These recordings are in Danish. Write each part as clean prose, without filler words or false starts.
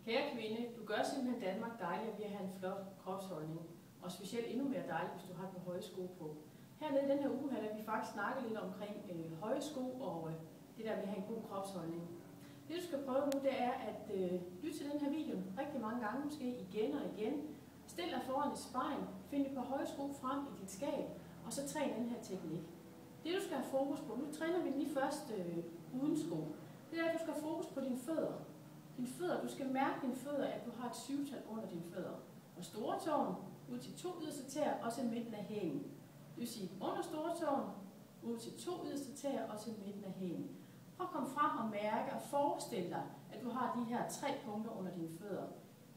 Kære kvinde, du gør simpelthen Danmark dejligere ved at have en flot kropsholdning. Og specielt endnu mere dejligt, hvis du har på høje sko på. Hernede i den her uge har vi faktisk snakket lidt omkring høje sko og det der med at have en god kropsholdning. Det du skal prøve nu, det er at lytte til den her video rigtig mange gange, måske igen og igen. Stil dig foran et spejl, find et par høje sko frem i dit skab, og så træn den her teknik. Det du skal have fokus på, nu træner vi lige først uden sko, det er at du skal have fokus på dine fødder. Dine fødder, du skal mærke dine fødder, at du har et syvtal under dine fødder. Og store tåen ud til 2 yderste tæer og til midten af hælen. Det vil sige under store tåen, ud til 2 yderste tæer og til midten af hælen. Prøv at komme frem og mærke og forestille dig, at du har de her 3 punkter under dine fødder.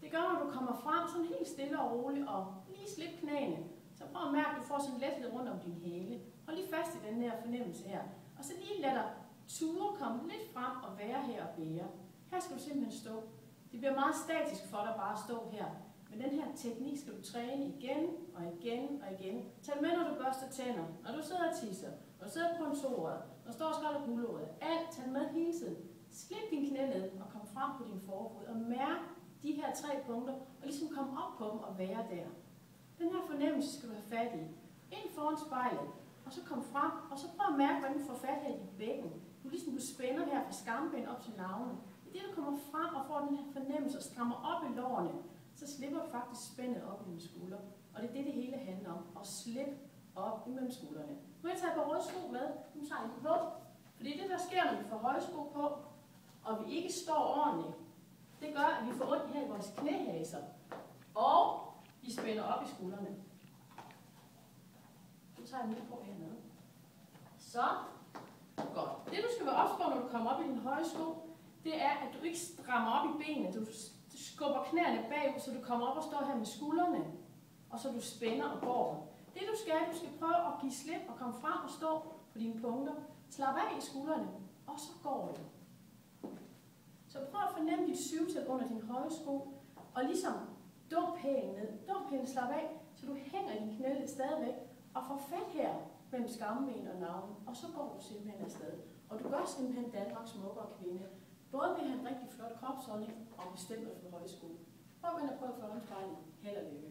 Det gør, når du kommer frem sådan helt stille og roligt og lige slip knæene. Så prøv at mærke, at du får sådan lethed rundt om din hæle. Hold lige fast i den her fornemmelse her. Og så lige lad dig ture komme lidt frem og være her og bære. Her skal du simpelthen stå. Det bliver meget statisk for dig bare at stå her. Men den her teknik skal du træne igen og igen og igen. Tag med, når du børster tænder, når du sidder og tisser, når du sidder på kontoret, når du står og skræller gulerødder. Alt, tag med hele tiden. Slip din knæ ned og kom frem på din forfod og mærk de her 3 punkter og ligesom komme op på dem og være der. Den her fornemmelse skal du have fat i. Ind foran spejlet, og så kom frem, og så prøv at mærke, hvordan du får fat her i dit bækken. Du spænder her fra skamben op til navlen. I det, du kommer frem og får den her fornemmelse og strammer op i lårene, så slipper du faktisk spændet op i dine skuldre. Og det er det, det hele handler om. At slippe op imellem skuldrene. Nu vil jeg tage et par røde sko med. Nu tager jeg dem på. Fordi det, der sker, når vi får høje sko på, og vi ikke står ordentligt, det gør, at vi får ondt her i vores knæhaser. Og vi spænder op i skuldrene. Nu tager jeg dem på hernede. Så. Godt. Det, du skal være ops på, når du kommer op i din høje sko, det er, at du ikke strammer op i benene. Du skubber knæene bagud, så du kommer op og står her med skuldrene, og så du spænder og går. Det du skal prøve at give slip og komme frem og stå på dine punkter. Slap af i skuldrene, og så går du. Så prøv at fornemme dit syvtal under din høje sko, og ligesom dump hælen ned. Dump hælen, slap af, så du hænger i din knæ stadigvæk, og får fat her mellem skamben og navlen, og så går du simpelthen afsted. Og du gør simpelthen Danmarks smukkere kvinde. Både ved at have en rigtig flot kropsholdning og bestemt for høje sko. Prøv at prøve at få spejlet. Held og lykke.